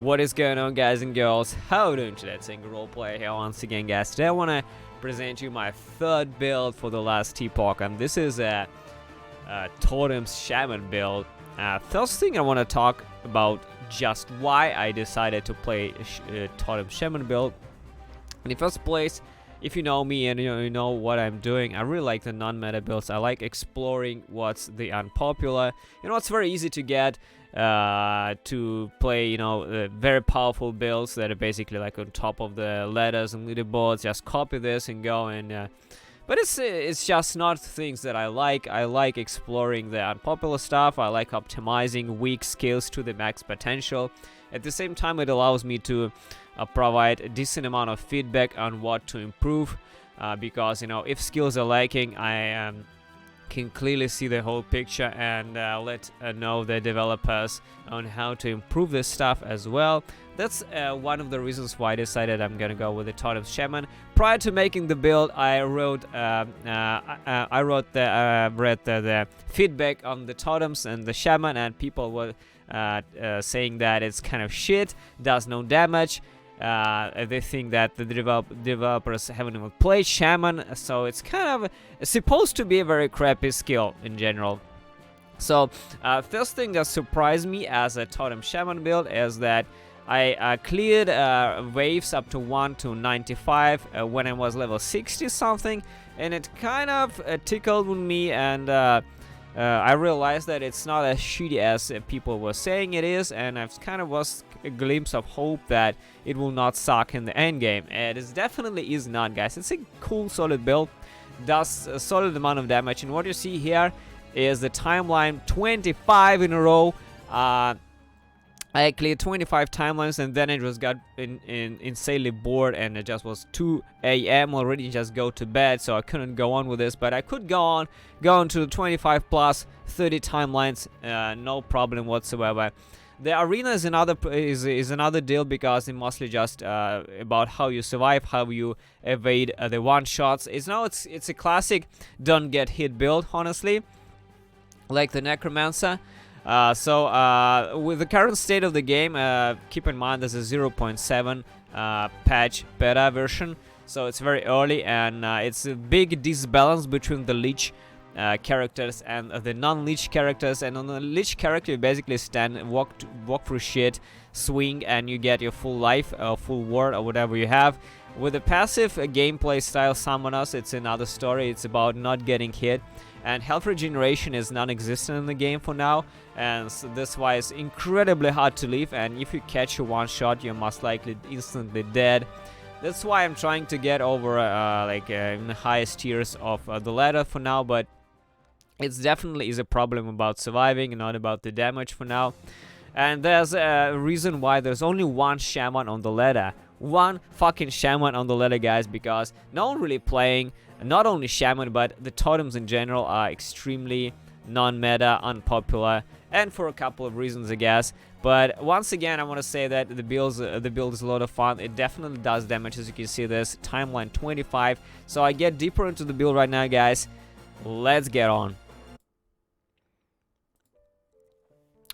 What is going on, guys and girls? How are you doing today? It's Single Roleplay here once again, guys. Today I want to present you my third build for the Last Epoch, and this is a TOTEMS SHAMAN build. First thing I want to talk about just why I decided to play a TOTEMS SHAMAN build. In the first place, if you know me and you know what I'm doing, I really like the non-meta builds. I like exploring what's the unpopular. It's very easy to get to play, very powerful builds that are basically like on top of the ladders and leaderboards. Just copy this and go and but it's just not things that I like. I like exploring the unpopular stuff. I like optimizing weak skills to the max potential. At the same time, it allows me to provide a decent amount of feedback on what to improve, because if skills are lacking, I can clearly see the whole picture and let know the developers on how to improve this stuff as well. That's one of the reasons why I decided I'm gonna go with the TOTEMS SHAMAN. Prior to making the build, I read the feedback on the totems and the shaman, and people were saying that it's kind of shit, does no damage. They think that the developers haven't even played Shaman, so it's kind of supposed to be a very crappy skill in general. So, first thing that surprised me as a Totem Shaman build is that I cleared waves up to 1 to 95 when I was level 60 something, and it kind of tickled with me, and I realized that it's not as shitty as people were saying it is, and I've kind of was a glimpse of hope that it will not suck in the end game. And it definitely is not, guys. It's a cool, solid build, does a solid amount of damage, and what you see here is the timeline 25 in a row. I cleared 25 timelines, and then it just got insanely bored, and it just was 2 a.m. already, just go to bed, so I couldn't go on with this. But I could go on to the 25 plus 30 timelines, no problem whatsoever. The arena is another deal, because it's mostly just about how you survive, how you evade the one shots. It's a classic don't get hit build, honestly, like the Necromancer. So with the current state of the game, keep in mind there's a 0.7 patch beta version, so it's very early, and it's a big disbalance between the Lich characters and the non-Lich characters. And on the Lich character, you basically stand, walk through shit, swing, and you get your full life, full ward, or whatever you have. With the passive gameplay style Summoners, it's another story. It's about not getting hit, and health regeneration is non-existent in the game for now, and so that's why it's incredibly hard to leave, and if you catch a one shot, you're most likely instantly dead. That's why I'm trying to get over in the highest tiers of the ladder for now, but it definitely is a problem about surviving and not about the damage for now. And there's a reason why there's only one shaman on the ladder. One fucking shaman on the ladder, guys, because no one really playing, not only shaman, but the totems in general are extremely non-meta, unpopular, and for a couple of reasons, I guess. But once again, I want to say that the build is a lot of fun. It definitely does damage, as you can see this timeline 25. So I get deeper into the build right now, guys. Let's get on.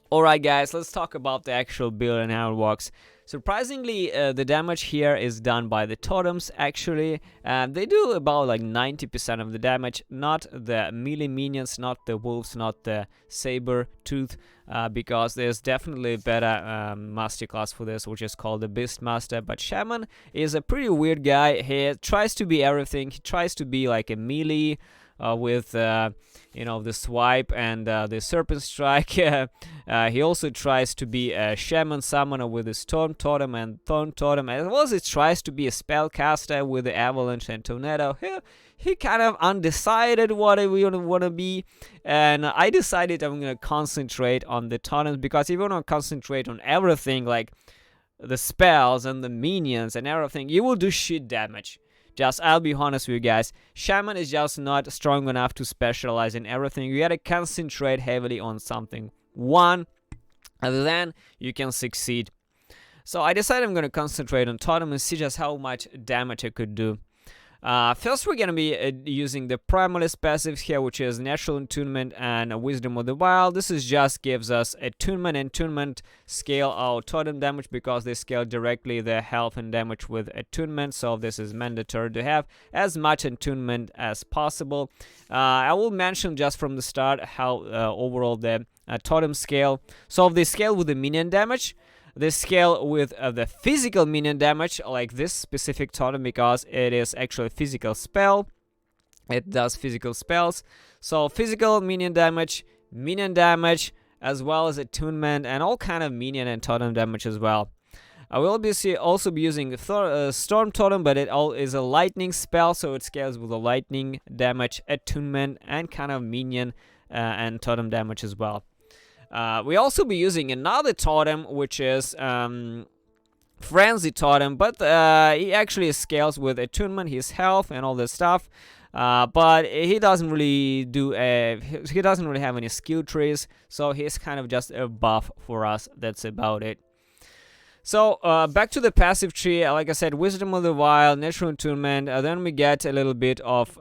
Alright, guys, let's talk about the actual build and how it works. Surprisingly, the damage here is done by the totems, actually, and they do about like 90% of the damage, not the melee minions, not the wolves, not the saber tooth, because there's definitely a better master class for this, which is called the Beast Master. But Shaman is a pretty weird guy. He tries to be everything. He tries to be like a melee with the swipe and the serpent strike. He also tries to be a shaman summoner with his storm totem and thorn totem, as well as he tries to be a spellcaster with the avalanche and tornado. He kind of undecided what he want to be, and I decided I'm gonna concentrate on the totems, because if you want to concentrate on everything, like the spells and the minions and everything, you will do shit damage. I'll be honest with you guys, Shaman is just not strong enough to specialize in everything. You gotta concentrate heavily on something one, and then you can succeed. So I decided I'm gonna concentrate on totem and see just how much damage I could do. First, we're gonna be using the primalist passives here, which is natural attunement and wisdom of the wild. This is just gives us attunement. Attunement scale our totem damage because they scale directly their health and damage with attunement. So this is mandatory to have as much attunement as possible. I will mention just from the start how overall the totem scale. So they scale with the minion damage. They scale with the physical minion damage, like this specific totem, because it is actually a physical spell. It does physical spells. So physical minion damage, as well as attunement, and all kind of minion and totem damage as well. I will also be using Storm Totem, but it all is a lightning spell, so it scales with the lightning damage, attunement, and kind of minion and totem damage as well. We also be using another totem, which is Frenzy Totem, but he actually scales with attunement, his health, and all this stuff. But he doesn't really have any skill trees, so he's kind of just a buff for us. That's about it. So back to the passive tree, like I said, Wisdom of the Wild, Natural Attunement, then we get a little bit of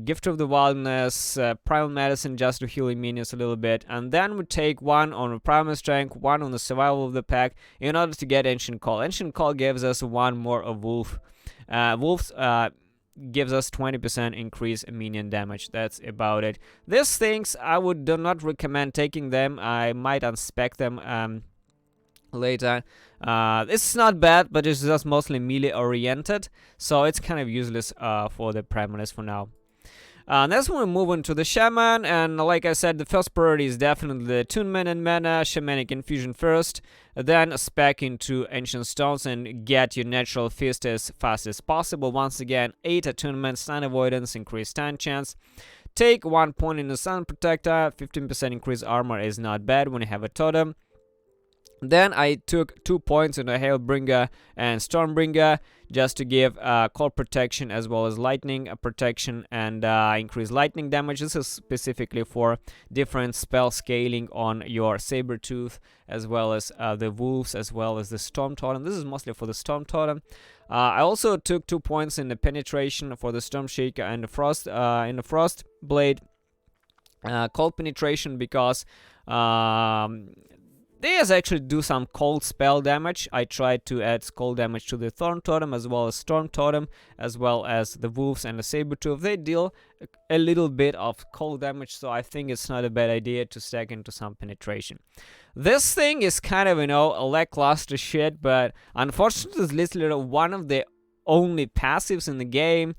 Gift of the Wildness, Primal Medicine just to heal minions a little bit, and then we take one on Primal Strength, one on the Survival of the Pack in order to get Ancient Call. Ancient Call gives us one more of Wolf. Wolves gives us 20% increase in minion damage. That's about it. These things I do not recommend taking them. I might unspec them later. It's not bad, but it's just mostly melee oriented, so it's kind of useless for the primalist for now. Next we move on to the shaman, and like I said, the first priority is definitely the attunement and mana, shamanic infusion first, then spec into ancient stones and get your natural fist as fast as possible. Once again, 8 attunement, stun avoidance, increased stun chance. Take 1 point in the sun protector, 15% increased armor is not bad when you have a totem. Then I took 2 points in the Hailbringer and Stormbringer just to give cold protection as well as lightning protection and increase lightning damage. This is specifically for different spell scaling on your Sabertooth as well as the Wolves as well as the Storm Totem. This is mostly for the Storm Totem. I also took 2 points in the penetration for the Storm Shaker and the Frost Blade. Cold penetration because they actually do some cold spell damage. I tried to add cold damage to the Thorn Totem as well as Storm Totem as well as the Wolves and the Sabertooth. They deal a little bit of cold damage, so I think it's not a bad idea to stack into some penetration. This thing is kind of, a lackluster shit, but unfortunately it's literally one of the only passives in the game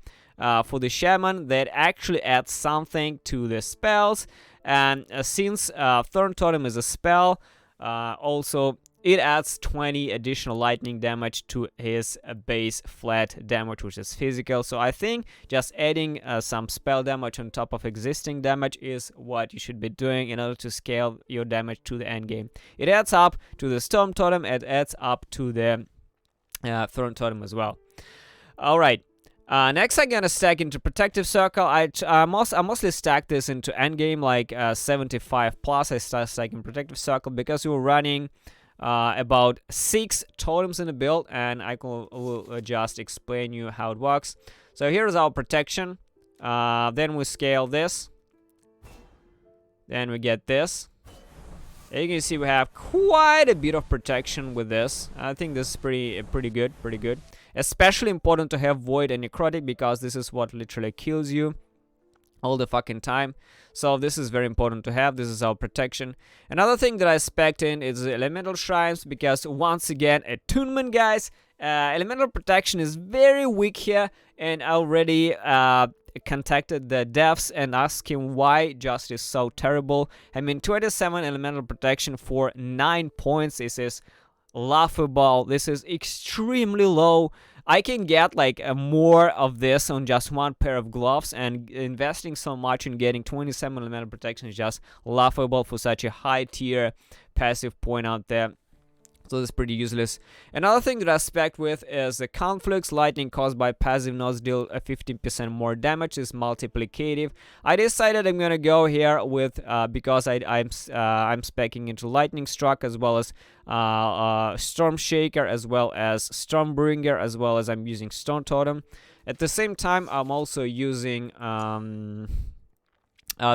for the shaman that actually adds something to the spells. And since Thorn Totem is a spell, also it adds 20 additional lightning damage to his base flat damage, which is physical. So I think just adding some spell damage on top of existing damage is what you should be doing in order to scale your damage to the end game. It adds up to the Storm Totem, it adds up to the Thorn Totem as well. Alright. Next I'm gonna stack into Protective Circle. I mostly stack this into endgame, like 75 plus. I start stacking Protective Circle because we were running about 6 totems in the build, and I will just explain you how it works. So here's our protection. Then we scale this. Then we get this. And you can see we have quite a bit of protection with this. I think this is pretty good. Especially important to have Void and Necrotic because this is what literally kills you all the fucking time. So this is very important to have. This is our protection. Another thing that I spec'd in is the Elemental Shrines because once again, attunement, guys. Elemental protection is very weak here, and I already contacted the devs and asked him why just is so terrible. I mean, 27 elemental protection for 9 points. This is laughable. This is extremely low. I can get like more of this on just 1 pair of gloves, and investing so much in getting 27 elemental protection is just laughable for such a high tier passive point out there. So it's pretty useless. Another thing that I spec with is the Conflicts. Lightning caused by passive nodes deal 15% more damage. Is multiplicative. I decided I'm gonna go here with because I'm specking into Lightning Struck as well as Storm Shaker as well as Stormbringer as well as I'm using Stone Totem. At the same time, I'm also using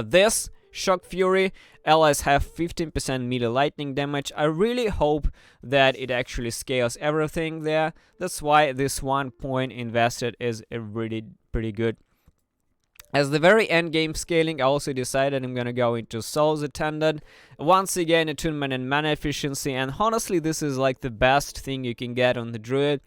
this Shock Fury. Allies have 15% melee lightning damage. I really hope that it actually scales everything there. That's why this 1 point invested is really pretty good. As the very end game scaling, I also decided I'm gonna go into Soul's Attendant. Once again, attunement and mana efficiency, and honestly, this is like the best thing you can get on the Druid.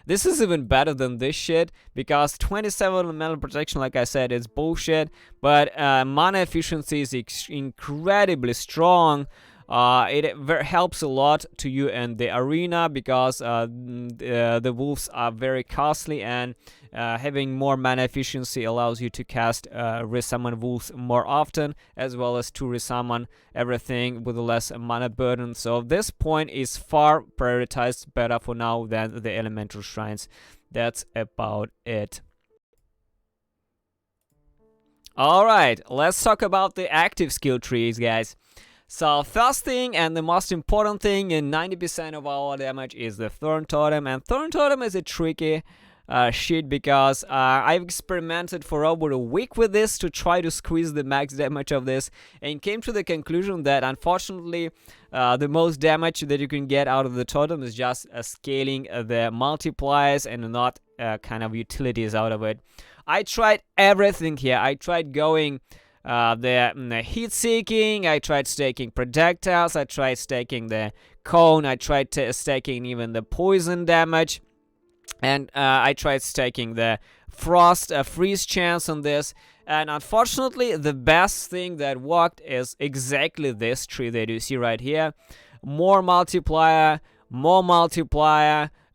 This is even better than this shit, because 27 elemental protection, like I said, is bullshit, but mana efficiency is incredibly strong. It helps a lot to you in the arena, because the wolves are very costly, and having more mana efficiency allows you to cast resummon wolves more often, as well as to resummon everything with less mana burden. So this point is far prioritized better for now than the elemental shrines. That's about it. Alright, let's talk about the active skill trees, guys. So first thing, and the most important thing in 90% of our damage, is the Thorn Totem. And Thorn Totem is a tricky shit, because I've experimented for over a week with this to try to squeeze the max damage of this, and came to the conclusion that unfortunately the most damage that you can get out of the totem is just scaling the multipliers and not kind of utilities out of it. I tried everything here. I tried going the heat seeking, I tried staking projectiles, I tried staking the cone, I tried staking even the poison damage, and I tried staking the frost freeze chance on this. And unfortunately, the best thing that worked is exactly this tree that you see right here. More multiplier,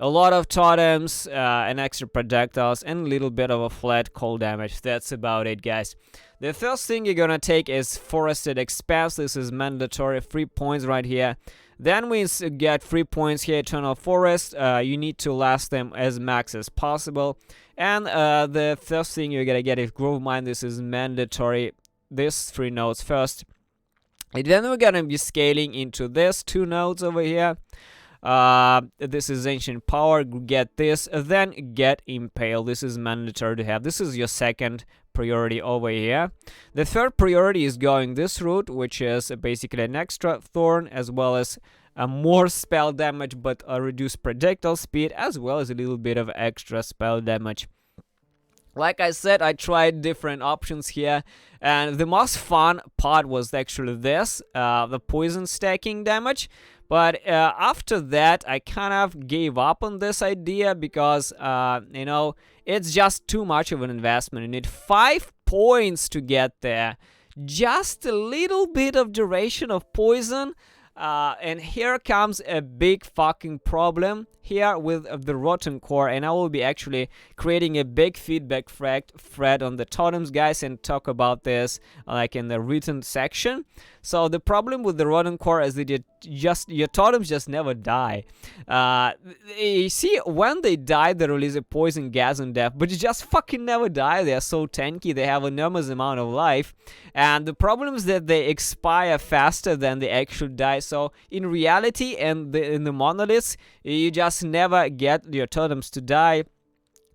a lot of totems, and extra projectiles, and a little bit of a flat cold damage. That's about it, guys. The first thing you're gonna take is Forested Expanse. This is mandatory, 3 points right here. Then we get 3 points here, Eternal Forest. You need to last them as max as possible. And the first thing you're gonna get is Grove Mine. This is mandatory. These 3 nodes first. And then we're gonna be scaling into this 2 nodes over here. This is Ancient Power, get this, then get Impale. This is mandatory to have. This is your second priority over here. The third priority is going this route, which is basically an extra Thorn, as well as more spell damage, but a reduced projectile speed, as well as a little bit of extra spell damage. Like I said, I tried different options here, and the most fun part was actually this, the poison stacking damage. But after that, I kind of gave up on this idea, because, you know, it's just too much of an investment. You need 5 points to get there. Just a little bit of duration of poison. And here comes a big fucking problem here with the Rotten Core, and I will be actually creating a big feedback thread on the totems, guys, and talk about this like in the written section. So the problem with the Rotten Core is that your totems just never die. You see, when they die, they release a poison gas and death, but you just fucking never die. They are so tanky, they have an enormous amount of life, and the problem is that they expire faster than they actually die. So in reality, and in the monoliths, you just never get your totems to die.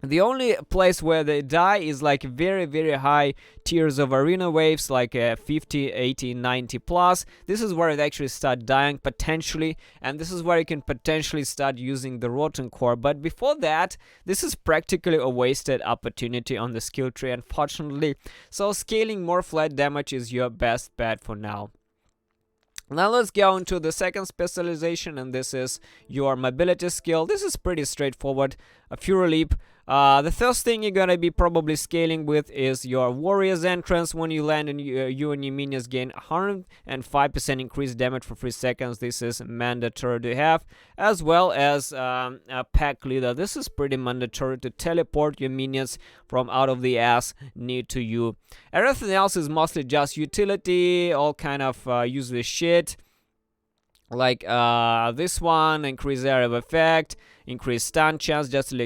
The only place where they die is like very, very high tiers of arena waves, like 50, 80, 90 plus. This is where it actually start dying potentially, and this is where you can potentially start using the Rotten Core. But before that, this is practically a wasted opportunity on the skill tree, unfortunately. So scaling more flat damage is your best bet for now. Now let's go into the second specialization, and this is your mobility skill. This is pretty straightforward, a Fury Leap. The first thing you're gonna be probably scaling with is your Warrior's Entrance. When you land, and you and your minions gain 105% increased damage for 3 seconds. This is mandatory to have, as well as a Pack Leader. This is pretty mandatory to teleport your minions from out of the ass near to you. Everything else is mostly just utility, all kind of useless shit. Like this one, increase area of effect, increase stun chance, just an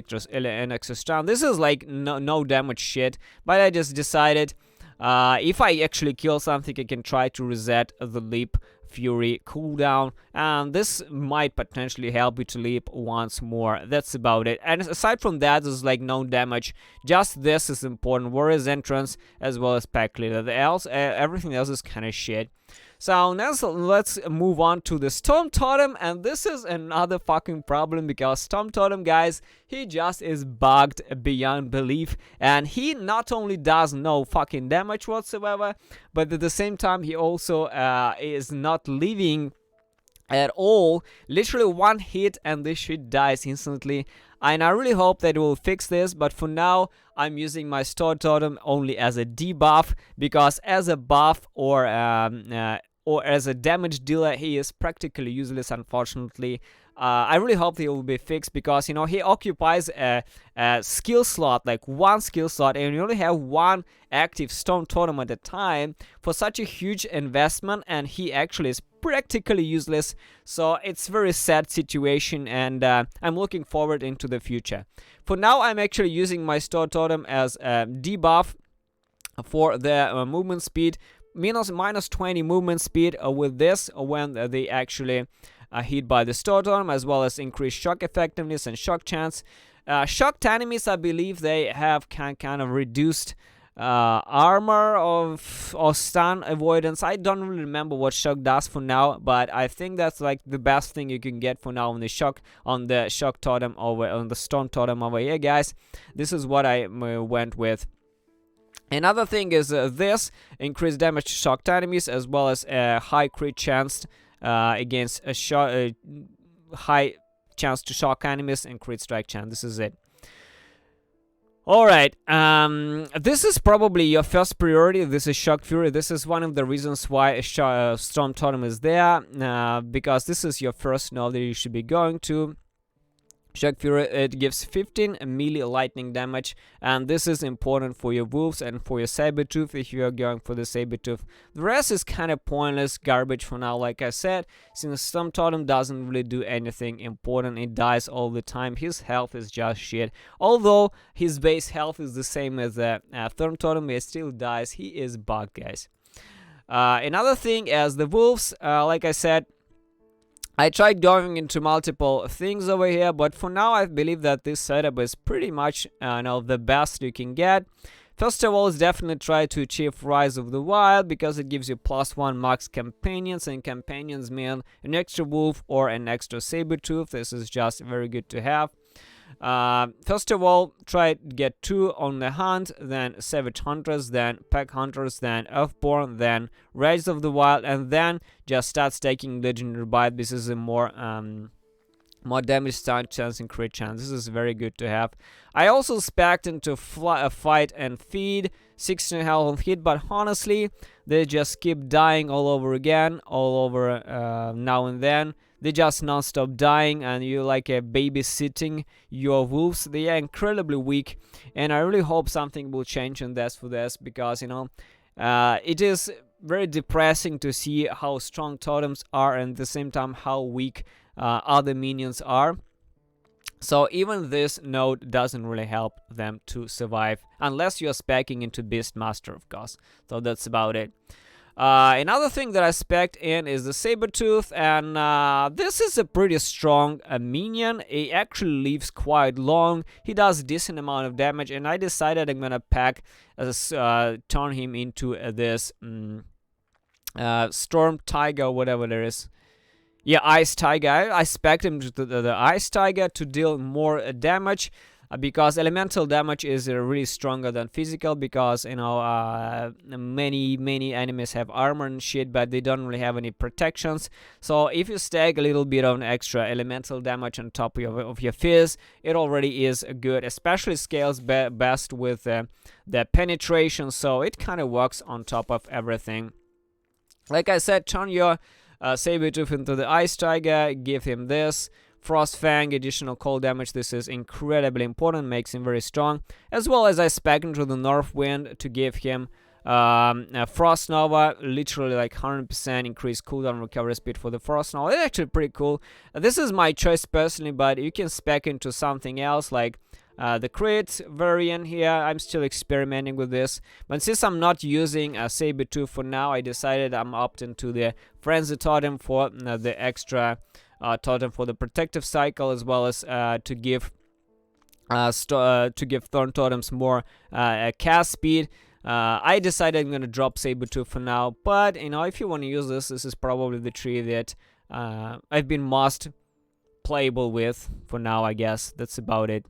extra stun. This is like no damage shit, but I just decided if I actually kill something, I can try to reset the leap Fury cooldown, and this might potentially help you to leap once more. That's about it. And aside from that, there's like no damage. Just this is important: Warrior's Entrance as well as Pack Leader. Everything else is kind of shit. So now let's move on to the Storm Totem, and this is another fucking problem because Storm Totem, guys, he just is bugged beyond belief, and he not only does no fucking damage whatsoever, but at the same time he also is not leaving at all. Literally one hit and this shit dies instantly, and I really hope that it will fix this, but for now I'm using my Storm Totem only as a debuff, because as a buff or as a damage dealer he is practically useless, unfortunately. I really hope he will be fixed, because you know he occupies a skill slot, like one skill slot, and you only have one active Storm Totem at a time for such a huge investment, and he actually is practically useless. So it's very sad situation, and I'm looking forward into the future. For now I'm actually using my Storm Totem as a debuff for the movement speed, minus 20 movement speed with this when they actually hit by the Storm Totem, as well as increased shock effectiveness and shock chance. Shocked enemies, I believe they have kind of reduced armor or stun avoidance. I don't really remember what shock does for now, but I think that's like the best thing you can get for now on the shock totem on the Storm Totem over here, guys. This is what I went with. Another thing is this increased damage to shocked enemies, as well as a high crit chance against a high chance to shock enemies and crit strike chance. This is it. Alright, this is probably your first priority. This is Shock Fury. This is one of the reasons why Storm Totem is there, because this is your first node that you should be going to. Shock Fury, it gives 15 melee lightning damage, and this is important for your wolves and for your Sabertooth if you are going for the Sabertooth. The rest is kind of pointless garbage for now, like I said, since Storm Totem doesn't really do anything important. It dies all the time. His health is just shit. Although his base health is the same as the Thorn Totem, it still dies. He is bugged, guys. Another thing as the wolves, like I said, I tried going into multiple things over here, but for now I believe that this setup is pretty much the best you can get. First of all, is definitely try to achieve Rise of the Wild, because it gives you +1 max companions, and companions mean an extra wolf or an extra Sabertooth. This is just very good to have. First of all, try to get 2 on the hunt, then Savage Hunters, then Pack Hunters, then Earthborn, then Rise of the Wild, and then just start stacking Legendary Bite. This is a more damage, stun chance, and crit chance. This is very good to have. I also spec'd into Fight and Feed, 16 health on hit, but honestly, they just keep dying all over again, all over now and then. They just non-stop dying, and you're like babysitting your wolves. They are incredibly weak, and I really hope something will change in this for this, because you know it is very depressing to see how strong totems are, and at the same time how weak other minions are. So even this node doesn't really help them to survive, unless you're speccing into Beastmaster, of course. So that's about it. Another thing that I spec'd in is the Sabertooth, and this is a pretty strong minion. He actually lives quite long. He does a decent amount of damage, and I decided I'm gonna turn him into this Storm Tiger, whatever there is. Yeah, Ice Tiger. I spec'd him to the Ice Tiger to deal more damage. Because elemental damage is really stronger than physical, because you know many enemies have armor and shit, but they don't really have any protections. So if you stack a little bit of extra elemental damage on top of your fizz, it already is good. Especially scales best with the penetration, so it kind of works on top of everything. Like I said, turn your Sabertooth into the Ice Tiger, give him this Frost Fang, additional cold damage. This is incredibly important, makes him very strong. As well as I spec into the North Wind to give him Frost Nova, literally like 100% increased cooldown recovery speed for the Frost Nova. It's actually pretty cool. This is my choice personally, but you can spec into something else, like the crit variant here. I'm still experimenting with this, but since I'm not using a saber-tooth for now, I decided I'm opting to the frenzy totem for the extra totem for the protective cycle, as well as to give Thorn totems more cast speed. I decided I'm gonna drop saber-tooth for now, but you know, if you want to use this, this is probably the tree that I've been most playable with for now. I guess that's about it.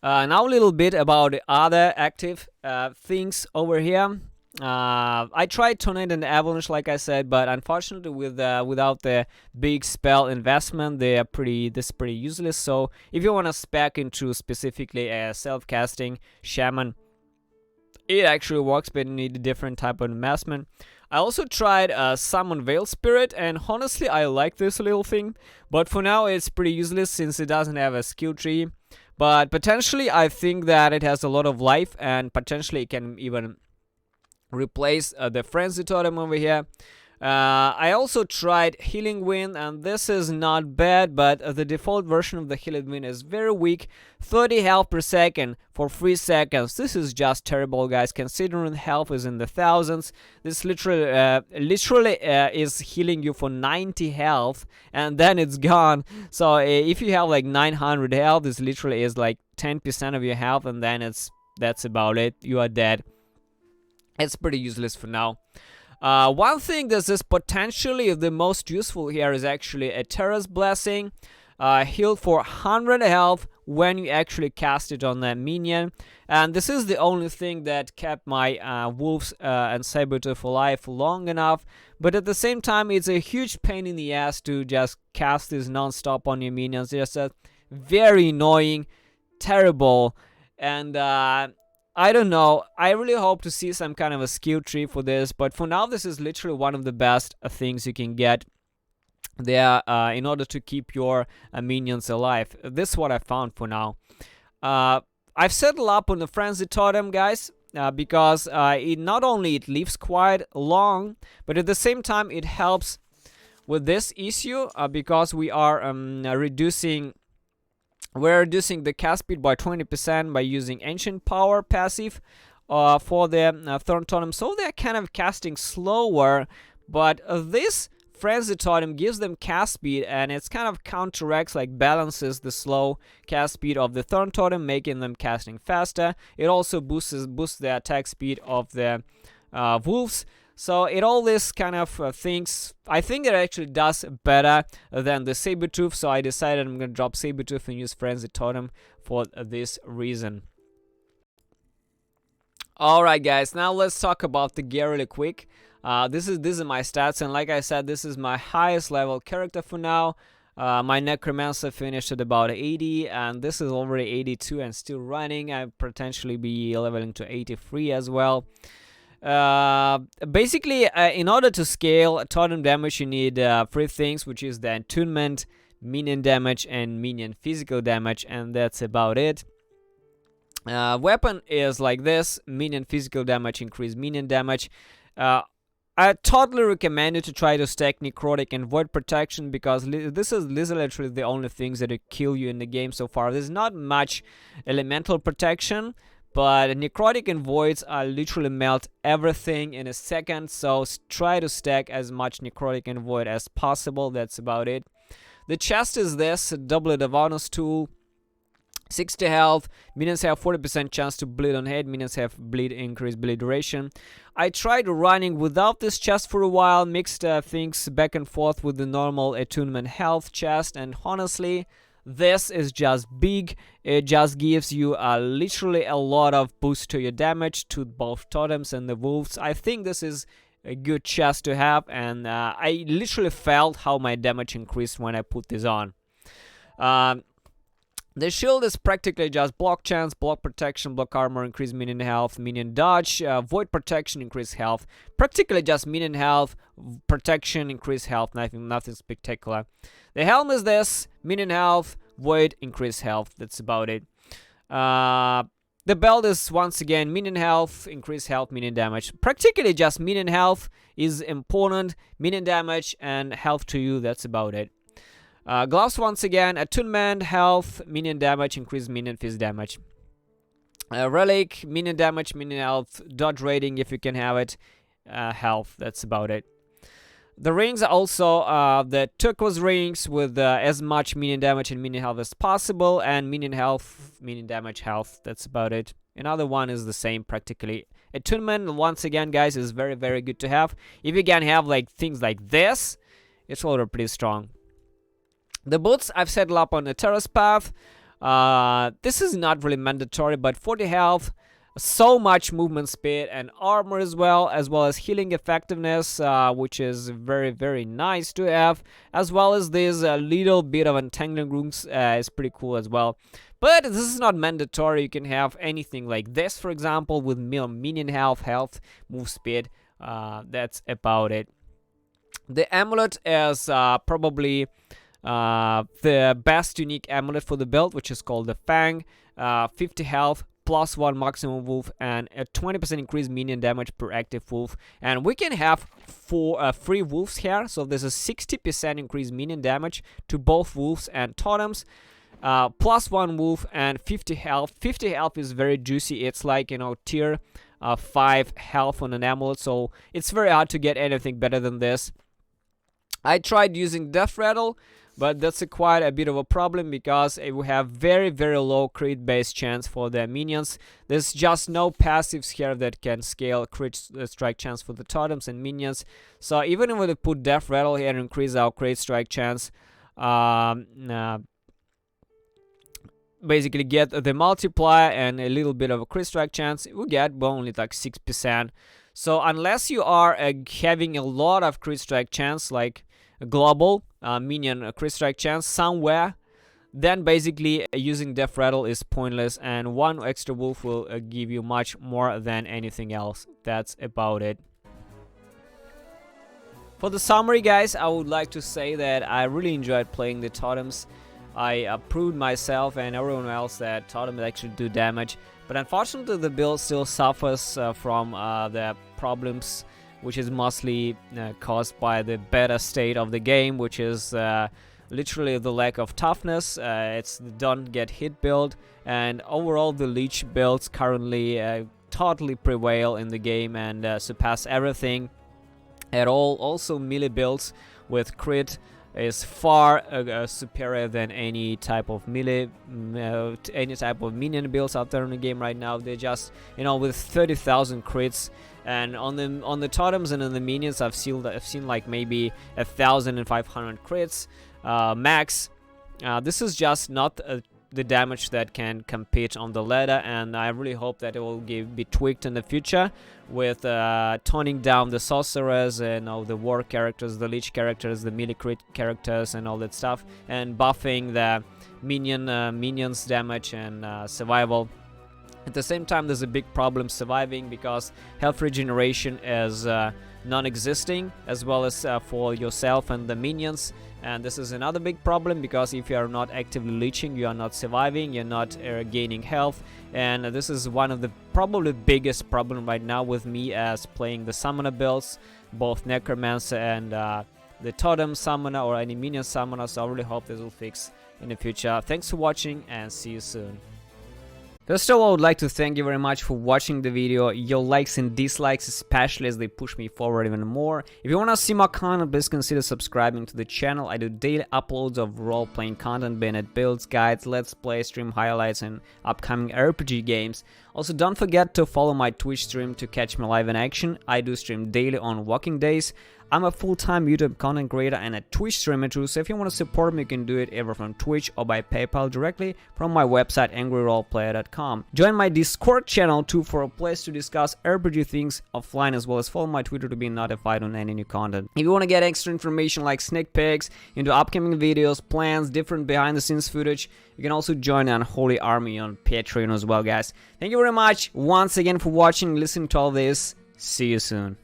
Now a little bit about the other active things over here. I tried Tornado and Avalanche, like I said, but unfortunately without the big spell investment, this is pretty useless. So if you want to spec into specifically a self-casting shaman, it actually works, but you need a different type of investment. I also tried Summon Veil Spirit, and honestly I like this little thing, but for now it's pretty useless since it doesn't have a skill tree. But potentially I think that it has a lot of life, and potentially it can even replace the frenzy totem over here. I also tried Healing Wind, and this is not bad, but the default version of the Healing Wind is very weak. 30 health per second for 3 seconds. This is just terrible, guys, considering health is in the thousands. This literally is healing you for 90 health, and then it's gone. So if you have like 900 health, this literally is like 10% of your health, and then that's about it. You are dead. It's pretty useless for now. One thing that is potentially the most useful here is actually a Terra's Blessing. Healed for 100 health when you actually cast it on that minion. And this is the only thing that kept my wolves and saber-tooth alive long enough. But at the same time, it's a huge pain in the ass to just cast this non-stop on your minions. It's just very annoying, terrible, and I don't know. I really hope to see some kind of a skill tree for this, but for now this is literally one of the best things you can get there in order to keep your minions alive. This is what I found for now. I've settled up on the frenzy totem, guys, because it not only it lives quite long, but at the same time it helps with this issue because we are reducing the cast speed by 20% by using Ancient Power passive for the Thorn Totem. So they're kind of casting slower, but this Frenzy Totem gives them cast speed, and it's kind of counteracts, like balances the slow cast speed of the Thorn Totem, making them casting faster. It also boosts the attack speed of the wolves. So it all this kind of things, I think it actually does better than the saber-tooth, so I decided I'm gonna drop saber-tooth and use frenzy totem for this reason. Alright guys, now let's talk about the gear really quick. This is my stats, and like I said, this is my highest level character for now. My Necromancer finished at about 80, and this is already 82 and still running. I potentially be leveling to 83 as well. Basically, in order to scale totem damage, you need 3 things, which is the attunement, minion damage, and minion physical damage, and that's about it. Weapon is like this: minion physical damage, increase minion damage. I totally recommend you to try to stack necrotic and void protection, because this is literally the only things that kill you in the game so far. There's not much elemental protection, but necrotic and voids are literally melt everything in a second, so try to stack as much necrotic and void as possible. That's about it. The chest is this: doublet of honors tool, 60 health, minions have 40% chance to bleed on head, minions have increased bleed duration. I tried running without this chest for a while, mixed things back and forth with the normal attunement health chest, and honestly, this is just big. It just gives you literally a lot of boost to your damage to both totems and the wolves. I think this is a good chest to have, and I literally felt how my damage increased when I put this on. The shield is practically just block chance, block protection, block armor, increase minion health, minion dodge, void protection, increase health. Practically just minion health, protection, increase health, nothing spectacular. The helm is this: minion health, void, increase health. That's about it. The belt is once again minion health, increase health, minion damage. Practically just minion health is important, minion damage, and health to you. That's about it. Gloves once again, attunement, health, minion damage, increased minion fist damage. Relic, minion damage, minion health, dot rating if you can have it, health, that's about it. The rings are also the turquoise rings with as much minion damage and minion health as possible, and minion health, minion damage, health, that's about it. Another one is the same practically. Attunement, once again guys, is very very good to have. If you can have like things like this, it's already pretty strong. The boots I've set up on the terrace path. This is not really mandatory, but 40 health, so much movement speed and armor as well as healing effectiveness, which is very very nice to have, as well as this little bit of entangling runes is pretty cool as well. But this is not mandatory. You can have anything like this, for example, with minion health, move speed. That's about it. The amulet is probably the best unique amulet for the build, which is called the Fang. 50 health, +1 maximum wolf, and a 20% increased minion damage per active wolf. And we can have 3 wolves here, so there's a 60% increased minion damage to both wolves and totems. +1 wolf and 50 health. 50 health is very juicy. It's like, you know, tier 5 health on an amulet, so it's very hard to get anything better than this. I tried using Death Rattle, but that's quite a bit of a problem because we have very very low crit base chance for the minions. There's just no passives here that can scale crit strike chance for the totems and minions. So even if we put Death Rattle here and increase our crit strike chance, basically get the multiplier and a little bit of a crit strike chance, we get only like 6%. So unless you are having a lot of crit strike chance, like a global minion crit strike chance somewhere, then basically using Death Rattle is pointless, and 1 extra wolf will give you much more than anything else. That's about it. For the summary guys, I would like to say that I really enjoyed playing the totems. I proved myself and everyone else that totems actually do damage, but unfortunately the build still suffers from the problems, which is mostly caused by the beta state of the game, which is literally the lack of toughness. It's the don't get hit build, and overall the leech builds currently totally prevail in the game and surpass everything at all. Also melee builds with crit is far superior than any type of melee, any type of minion builds out there in the game right now. They're just, you know, with 30,000 crits, and on the totems and on the minions, I've seen like maybe 1,500 crits max. This is just not the damage that can compete on the ladder, and I really hope that it will be tweaked in the future with toning down the sorcerers and all the war characters, the leech characters, the melee crit characters and all that stuff, and buffing the minions damage and survival. At the same time, there's a big problem surviving because health regeneration is non-existing, as well as for yourself and the minions. And this is another big problem because if you are not actively leeching, you are not surviving, you're not gaining health. And this is one of the probably biggest problem right now with me as playing the summoner builds, both necromancer and the totem summoner or any minion summoner. So I really hope this will fix in the future. Thanks for watching and see you soon. First of all, I would like to thank you very much for watching the video. Your likes and dislikes, especially, as they push me forward even more. If you want to see more content, please consider subscribing to the channel. I do daily uploads of role-playing content, be it builds, guides, let's play, stream highlights, and upcoming RPG games. Also, don't forget to follow my Twitch stream to catch me live in action. I do stream daily on working days. I'm a full-time YouTube content creator and a Twitch streamer too, so if you want to support me, you can do it either from Twitch or by PayPal directly from my website angryroleplayer.com. Join my Discord channel too for a place to discuss RPG things offline, as well as follow my Twitter to be notified on any new content. If you want to get extra information like sneak peeks into upcoming videos, plans, different behind-the-scenes footage, you can also join an Unholy Army on Patreon as well, guys. Thank you very much once again for watching, listening to all this. See you soon.